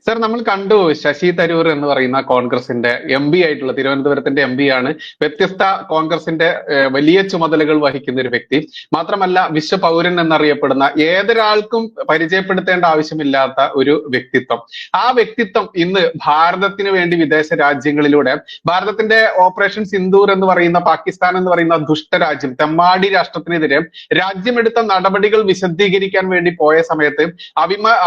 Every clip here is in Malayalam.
സർ, നമ്മൾ കണ്ടു ശശി തരൂർ എന്ന് പറയുന്ന കോൺഗ്രസിന്റെ MP ആയിട്ടുള്ള തിരുവനന്തപുരത്തിന്റെ MP ആണ്. വ്യത്യസ്ത കോൺഗ്രസിന്റെ വലിയ ചുമതലകൾ വഹിക്കുന്ന ഒരു വ്യക്തി. മാത്രമല്ല വിശ്വപൗരൻ എന്നറിയപ്പെടുന്ന ഏതൊരാൾക്കും പരിചയപ്പെടുത്തേണ്ട ആവശ്യമില്ലാത്ത ഒരു വ്യക്തിത്വം. ആ വ്യക്തിത്വം ഇന്ന് ഭാരതത്തിന് വേണ്ടി വിദേശ രാജ്യങ്ങളിലൂടെ ഭാരതത്തിന്റെ ഓപ്പറേഷൻ സിന്ദൂർ എന്ന് പറയുന്ന പാകിസ്ഥാൻ എന്ന് പറയുന്ന ദുഷ്ടരാജ്യം, തെമ്മാടി രാഷ്ട്രത്തിനെതിരെ രാജ്യമെടുത്ത നടപടികൾ വിശദീകരിക്കാൻ വേണ്ടി പോയ സമയത്ത്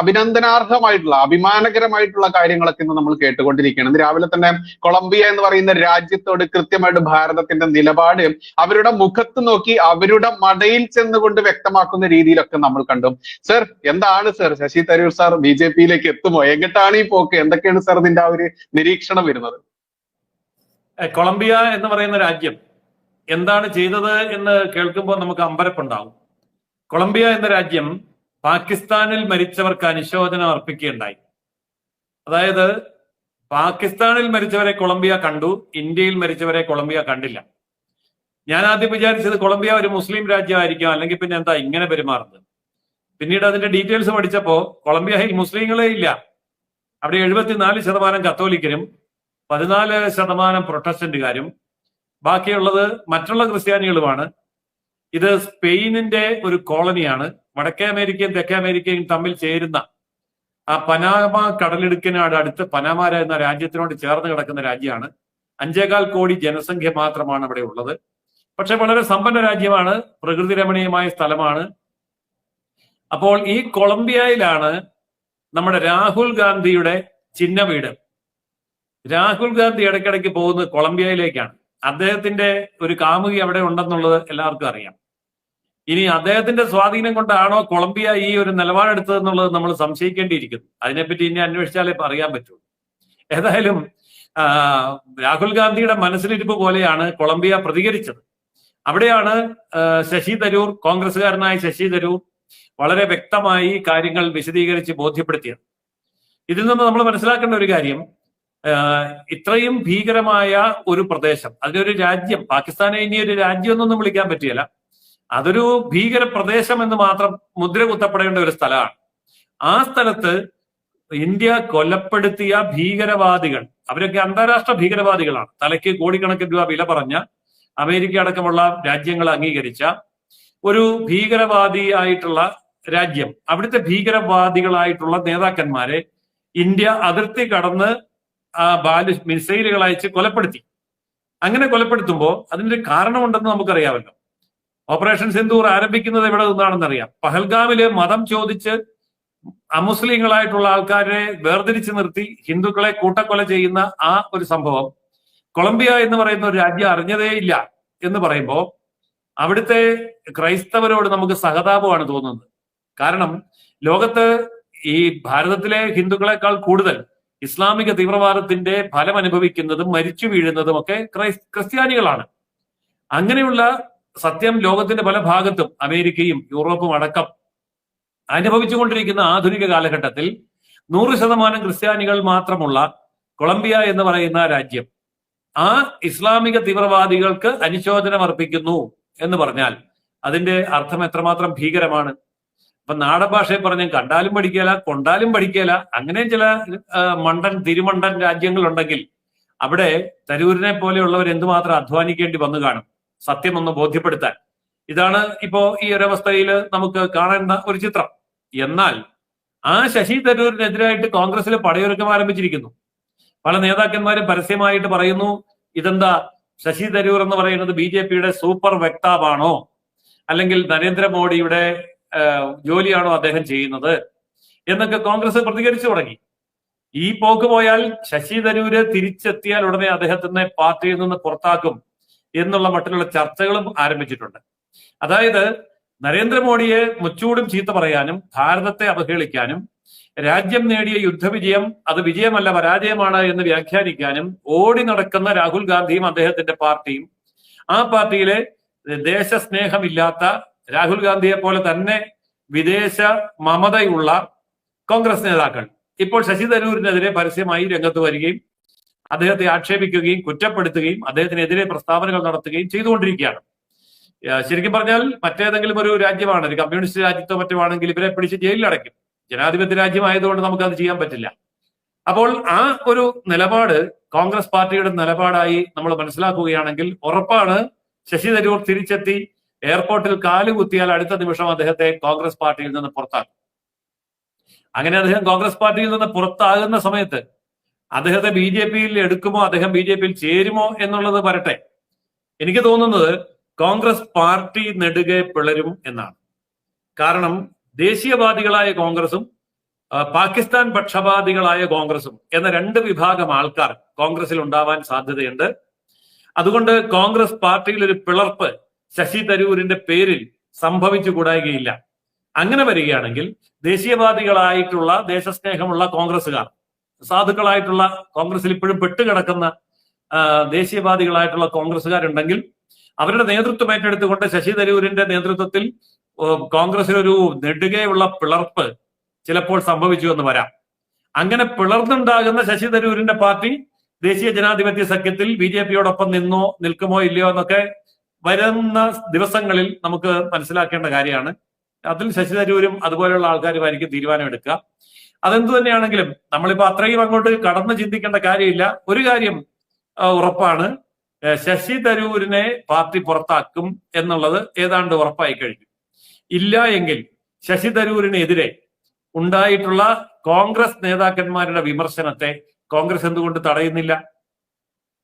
അഭിനന്ദനാർഹമായിട്ടുള്ള അഭിമാനകരമായിട്ടുള്ള കാര്യങ്ങളൊക്കെ ഇന്ന് നമ്മൾ കേട്ടുകൊണ്ടിരിക്കുകയാണ്. ഇന്ന് രാവിലെ തന്നെ കൊളംബിയ എന്ന് പറയുന്ന രാജ്യത്തോട് കൃത്യമായിട്ട് ഭാരതത്തിന്റെ നിലപാട് അവരുടെ മുഖത്ത് നോക്കി അവരുടെ മടയിൽ ചെന്നുകൊണ്ട് വ്യക്തമാക്കുന്ന രീതിയിലൊക്കെ നമ്മൾ കണ്ടു. സർ, എന്താണ് സർ ശശി തരൂർ സാർ BJP-യിലേക്ക് എത്തുമോ? എങ്ങോട്ടാണ് ഈ പോക്ക്? എന്തൊക്കെയാണ് സർ ഇതിന്റെ ആ ഒരു നിരീക്ഷണം വരുന്നത്? കൊളംബിയ എന്ന് പറയുന്ന രാജ്യം എന്താണ് ചെയ്തത് എന്ന് കേൾക്കുമ്പോൾ നമുക്ക് അമ്പരപ്പുണ്ടാവും. കൊളംബിയ എന്ന രാജ്യം പാകിസ്ഥാനിൽ മരിച്ചവർക്ക് അനുശോചനം അർപ്പിക്കുകയുണ്ടായി. അതായത് പാകിസ്ഥാനിൽ മരിച്ചവരെ കൊളംബിയ കണ്ടു, ഇന്ത്യയിൽ മരിച്ചവരെ കൊളംബിയ കണ്ടില്ല. ഞാൻ ആദ്യം വിചാരിച്ചത് കൊളംബിയ ഒരു മുസ്ലിം രാജ്യമായിരിക്കും, അല്ലെങ്കിൽ പിന്നെ എന്താ ഇങ്ങനെ പെരുമാറുന്നത്. പിന്നീട് അതിന്റെ ഡീറ്റെയിൽസ് പഠിച്ചപ്പോ കൊളംബിയയിൽ മുസ്ലിങ്ങളെ ഇല്ല. അവിടെ 74% കത്തോലിക്കരും 14% പ്രൊട്ടസ്റ്റന്റുകാരും ബാക്കിയുള്ളത് മറ്റുള്ള ക്രിസ്ത്യാനികളുമാണ്. ഇത് സ്പെയിനിന്റെ ഒരു കോളനിയാണ്. വടക്കേ അമേരിക്കയും തെക്കേ അമേരിക്കയും തമ്മിൽ ചേരുന്ന ആ പനാമ കടലിടുക്കിനോട് അടുത്ത് പനാമ എന്ന രാജ്യത്തിനോട് ചേർന്ന് കിടക്കുന്ന രാജ്യമാണ്. 5.25 കോടി ജനസംഖ്യ മാത്രമാണ് അവിടെ ഉള്ളത്. പക്ഷെ വളരെ സമ്പന്ന രാജ്യമാണ്, പ്രകൃതി രമണീയമായ സ്ഥലമാണ്. അപ്പോൾ ഈ കൊളംബിയയിലാണ് നമ്മുടെ രാഹുൽ ഗാന്ധിയുടെ ചിഹ്ന വീട്. രാഹുൽ ഗാന്ധി ഇടയ്ക്കിടയ്ക്ക് പോകുന്നത് കൊളംബിയയിലേക്കാണ്. അദ്ദേഹത്തിന്റെ ഒരു കാമുകി അവിടെ ഉണ്ടെന്നുള്ളത് എല്ലാവർക്കും അറിയാം. ഇനി അദ്ദേഹത്തിന്റെ സ്വാധീനം കൊണ്ടാണോ കൊളംബിയ ഈ ഒരു നിലപാടെടുത്തതെന്നുള്ളത് നമ്മൾ സംശയിക്കേണ്ടിയിരിക്കുന്നു. അതിനെപ്പറ്റി ഇനി അന്വേഷിച്ചാലേ അറിയാൻ പറ്റൂ. ഏതായാലും രാഹുൽ ഗാന്ധിയുടെ മനസ്സിലിരിപ്പ് പോലെയാണ് കൊളംബിയ പ്രതികരിച്ചത്. അവിടെയാണ് ശശി തരൂർ, കോൺഗ്രസ്സുകാരനായ ശശി തരൂർ വളരെ വ്യക്തമായി കാര്യങ്ങൾ വിശദീകരിച്ച് ബോധ്യപ്പെടുത്തിയത്. ഇതിൽ നിന്ന് നമ്മൾ മനസ്സിലാക്കേണ്ട ഒരു കാര്യം, ഇത്രയും ഭീകരമായ ഒരു പ്രദേശം, അതിനൊരു രാജ്യം, പാകിസ്ഥാനെ ഇനി ഒരു രാജ്യമൊന്നും വിളിക്കാൻ പറ്റിയല്ല, അതൊരു ഭീകര പ്രദേശം എന്ന് മാത്രം മുദ്ര കുത്തപ്പെടേണ്ട ഒരു സ്ഥലമാണ്. ആ സ്ഥലത്ത് ഇന്ത്യ കൊലപ്പെടുത്തിയ ഭീകരവാദികൾ, അവരൊക്കെ അന്താരാഷ്ട്ര ഭീകരവാദികളാണ്. തലയ്ക്ക് കോടിക്കണക്കിന് രൂപ വില പറഞ്ഞ, അമേരിക്ക അടക്കമുള്ള രാജ്യങ്ങൾ അംഗീകരിച്ച ഒരു ഭീകരവാദിയായിട്ടുള്ള രാജ്യം, അവിടുത്തെ ഭീകരവാദികളായിട്ടുള്ള നേതാക്കന്മാരെ ഇന്ത്യ അതിർത്തി കടന്ന് മിസൈലുകൾ അയച്ച് കൊലപ്പെടുത്തി. അങ്ങനെ കൊലപ്പെടുത്തുമ്പോൾ അതിന്റെ കാരണമുണ്ടെന്ന് നമുക്കറിയാമല്ലോ. ഓപ്പറേഷൻ സിന്ദൂർ ആരംഭിക്കുന്നത് എവിടെ നിന്നാണെന്നറിയാം. പഹൽഗാമില് മതം ചോദിച്ച് അമുസ്ലിങ്ങളായിട്ടുള്ള ആൾക്കാരെ വേർതിരിച്ചു നിർത്തി ഹിന്ദുക്കളെ കൂട്ടക്കൊല ചെയ്യുന്ന ആ ഒരു സംഭവം കൊളംബിയ എന്ന് പറയുന്ന ഒരു രാജ്യം അറിഞ്ഞതേ ഇല്ല എന്ന് പറയുമ്പോൾ അവിടുത്തെ ക്രൈസ്തവരോട് നമുക്ക് സഹതാപമാണ് തോന്നുന്നത്. കാരണം ലോകത്ത് ഈ ഭാരതത്തിലെ ഹിന്ദുക്കളെക്കാൾ കൂടുതൽ ഇസ്ലാമിക തീവ്രവാദത്തിന്റെ ഫലം അനുഭവിക്കുന്നതും മരിച്ചു വീഴുന്നതും ഒക്കെ ക്രിസ്ത്യാനികളാണ്. അങ്ങനെയുള്ള സത്യം ലോകത്തിന്റെ പല ഭാഗത്തും, അമേരിക്കയും യൂറോപ്പും അടക്കം അനുഭവിച്ചുകൊണ്ടിരിക്കുന്ന ആധുനിക കാലഘട്ടത്തിൽ 100% ക്രിസ്ത്യാനികൾ മാത്രമുള്ള കൊളംബിയ എന്ന് പറയുന്ന രാജ്യം ആ ഇസ്ലാമിക തീവ്രവാദികൾക്ക് അനുശോചനം അർപ്പിക്കുന്നു എന്ന് പറഞ്ഞാൽ അതിന്റെ അർത്ഥം എത്രമാത്രം ഭീകരമാണ്. അപ്പൊ നാടൻ ഭാഷയെ പറഞ്ഞ് കണ്ടാലും പഠിക്കല, കൊണ്ടാലും പഠിക്കല, അങ്ങനെ ചില തിരുമണ്ടൻ രാജ്യങ്ങളുണ്ടെങ്കിൽ അവിടെ തരൂരിനെ പോലെയുള്ളവർ എന്തുമാത്രം അധ്വാനിക്കേണ്ടി വന്നു കാണും സത്യമൊന്ന് ബോധ്യപ്പെടുത്താൻ. ഇതാണ് ഇപ്പോ ഈ ഒരവസ്ഥയിൽ നമുക്ക് കാണുന്ന ഒരു ചിത്രം. എന്നാൽ ആ ശശി തരൂരിനെതിരായിട്ട് കോൺഗ്രസിൽ പടയൊരുക്കം ആരംഭിച്ചിരിക്കുന്നു. പല നേതാക്കന്മാരും പരസ്യമായിട്ട് പറയുന്നു, ഇതെന്താ ശശി തരൂർ എന്ന് പറയുന്നത് BJP-യുടെ സൂപ്പർ വക്താവാണോ, അല്ലെങ്കിൽ നരേന്ദ്രമോദിയുടെ ജോലിയാണോ അദ്ദേഹം ചെയ്യുന്നത് എന്നൊക്കെ കോൺഗ്രസ് പ്രതികരിച്ചു തുടങ്ങി. ഈ പോക്ക് പോയാൽ ശശി തരൂര് തിരിച്ചെത്തിയാൽ ഉടനെ അദ്ദേഹത്തിനെ പാർട്ടിയിൽ നിന്ന് പുറത്താക്കും എന്നുള്ള മട്ടിലുള്ള ചർച്ചകളും ആരംഭിച്ചിട്ടുണ്ട്. അതായത് നരേന്ദ്രമോദിയെ മുച്ചൂടും ചീത്ത പറയാനും ഭാരതത്തെ അവഹേളിക്കാനും രാജ്യം നേടിയ യുദ്ധവിജയം അത് വിജയമല്ല പരാജയമാണ് എന്ന് വ്യാഖ്യാനിക്കാനും ഓടി നടക്കുന്ന രാഹുൽ ഗാന്ധിയും അദ്ദേഹത്തിന്റെ പാർട്ടിയും, ആ പാർട്ടിയിലെ ദേശസ്നേഹമില്ലാത്ത രാഹുൽ ഗാന്ധിയെ പോലെ തന്നെ വിദേശ മമതയുള്ള കോൺഗ്രസ് നേതാക്കൾ ഇപ്പോൾ ശശി തരൂരിനെതിരെ പരസ്യമായി രംഗത്ത് വരികയും അദ്ദേഹത്തെ ആക്ഷേപിക്കുകയും കുറ്റപ്പെടുത്തുകയും അദ്ദേഹത്തിനെതിരെ പ്രസ്താവനകൾ നടത്തുകയും ചെയ്തുകൊണ്ടിരിക്കുകയാണ്. ശരിക്കും പറഞ്ഞാൽ മറ്റേതെങ്കിലും ഒരു രാജ്യമാണ്, ഒരു കമ്മ്യൂണിസ്റ്റ് രാജ്യത്തോ മറ്റോ ആണെങ്കിൽ ഇവരെ പിടിച്ച് ജയിലിൽ അടയ്ക്കും. ജനാധിപത്യ രാജ്യമായതുകൊണ്ട് നമുക്കത് ചെയ്യാൻ പറ്റില്ല. അപ്പോൾ ആ ഒരു നിലപാട് കോൺഗ്രസ് പാർട്ടിയുടെ നിലപാടായി നമ്മൾ മനസ്സിലാക്കുകയാണെങ്കിൽ ഉറപ്പാണ് ശശി തരൂർ തിരിച്ചെത്തി എയർപോർട്ടിൽ കാലുകുത്തിയാൽ അടുത്ത നിമിഷം അദ്ദേഹത്തെ കോൺഗ്രസ് പാർട്ടിയിൽ നിന്ന് പുറത്താക്കും. അങ്ങനെ അദ്ദേഹം കോൺഗ്രസ് പാർട്ടിയിൽ നിന്ന് പുറത്താകുന്ന സമയത്ത് അദ്ദേഹത്തെ ബി ജെ പിയിൽ എടുക്കുമോ, അദ്ദേഹം ബി ജെ പിയിൽ ചേരുമോ എന്നുള്ളത് വരട്ടെ. എനിക്ക് തോന്നുന്നത് കോൺഗ്രസ് പാർട്ടി നെടുകെ പിളരും എന്നാണ്. കാരണം ദേശീയവാദികളായ കോൺഗ്രസും പാകിസ്ഥാൻ പക്ഷപാതികളായ കോൺഗ്രസും എന്ന രണ്ട് വിഭാഗം ആൾക്കാർ കോൺഗ്രസിൽ ഉണ്ടാവാൻ സാധ്യതയുണ്ട്. അതുകൊണ്ട് കോൺഗ്രസ് പാർട്ടിയിൽ ഒരു പിളർപ്പ് ശശി തരൂരിന്റെ പേരിൽ സംഭവിച്ചു കൂടായികയില്ല. അങ്ങനെ വരികയാണെങ്കിൽ ദേശീയവാദികളായിട്ടുള്ള ദേശസ്നേഹമുള്ള കോൺഗ്രസുകാർ, സാധുക്കളായിട്ടുള്ള കോൺഗ്രസിൽ ഇപ്പോഴും പെട്ടുകിടക്കുന്ന ദേശീയവാദികളായിട്ടുള്ള കോൺഗ്രസുകാരുണ്ടെങ്കിൽ അവരുടെ നേതൃത്വം ഏറ്റെടുത്തുകൊണ്ട് ശശി തരൂരിന്റെ നേതൃത്വത്തിൽ കോൺഗ്രസിലൊരു നെടുകെയുള്ള പിളർപ്പ് ചിലപ്പോൾ സംഭവിച്ചു എന്ന് വരാം. അങ്ങനെ പിളർന്നുണ്ടാകുന്ന ശശി തരൂരിന്റെ പാർട്ടി ദേശീയ ജനാധിപത്യ സഖ്യത്തിൽ ബി ജെ പിയോടൊപ്പം നിൽക്കുമോ ഇല്ലയോ എന്നൊക്കെ വരുന്ന ദിവസങ്ങളിൽ നമുക്ക് മനസ്സിലാക്കേണ്ട കാര്യമാണ്. അതിൽ ശശി തരൂരും അതുപോലെയുള്ള ആൾക്കാരുമായിരിക്കും തീരുമാനമെടുക്കുക. അതെന്തു തന്നെയാണെങ്കിലും നമ്മളിപ്പോ അത്രയും അങ്ങോട്ട് കടന്ന് ചിന്തിക്കേണ്ട കാര്യമില്ല. ഒരു കാര്യം ഉറപ്പാണ്, ശശി തരൂരിനെ പാർട്ടി പുറത്താക്കും എന്നുള്ളത് ഏതാണ്ട് ഉറപ്പായി കഴിഞ്ഞു. ഇല്ല എങ്കിൽ ശശി തരൂരിനെതിരെ ഉണ്ടായിട്ടുള്ള കോൺഗ്രസ് നേതാക്കന്മാരുടെ വിമർശനത്തെ കോൺഗ്രസ് എന്തുകൊണ്ട് തടയുന്നില്ല?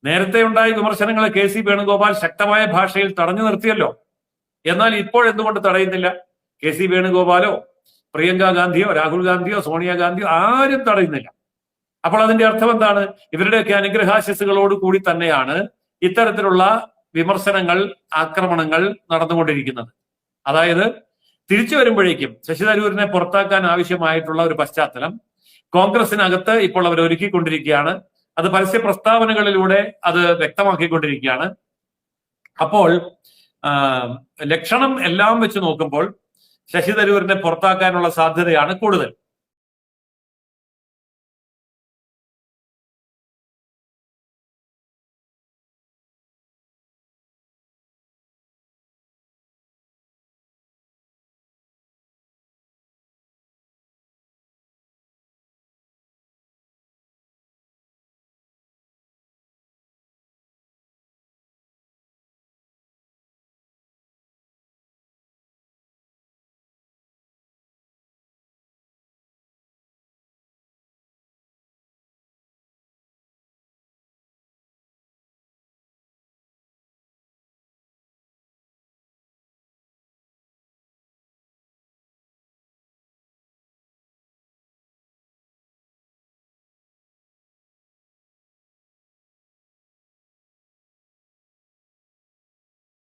നേരത്തെ ഉണ്ടായ വിമർശനങ്ങളെ കെ സി വേണുഗോപാൽ ശക്തമായ ഭാഷയിൽ തടഞ്ഞു നിർത്തിയല്ലോ. എന്നാൽ ഇപ്പോൾ എന്തുകൊണ്ട് തടയുന്നില്ല? കെ സി വേണുഗോപാലോ പ്രിയങ്ക ഗാന്ധിയോ രാഹുൽ ഗാന്ധിയോ സോണിയാഗാന്ധിയോ ആരും തടയുന്നില്ല. അപ്പോൾ അതിന്റെ അർത്ഥം എന്താണ്? ഇവരുടെയൊക്കെ അനുഗ്രഹാശിസുകളോട് കൂടി തന്നെയാണ് ഇത്തരത്തിലുള്ള വിമർശനങ്ങൾ, ആക്രമണങ്ങൾ നടന്നുകൊണ്ടിരിക്കുന്നത്. അതായത് തിരിച്ചു വരുമ്പോഴേക്കും ശശി തരൂരിനെ പുറത്താക്കാൻ ആവശ്യമായിട്ടുള്ള ഒരു പശ്ചാത്തലം കോൺഗ്രസിനകത്ത് ഇപ്പോൾ അവർ ഒരുക്കിക്കൊണ്ടിരിക്കുകയാണ്. അത് പരസ്യ പ്രസ്താവനകളിലൂടെ അത് വ്യക്തമാക്കിക്കൊണ്ടിരിക്കുകയാണ്. അപ്പോൾ ലക്ഷണം എല്ലാം വെച്ച് നോക്കുമ്പോൾ ശശി തരൂരിനെ പുറത്താക്കാനുള്ള സാധ്യതയാണ് കൂടുതൽ.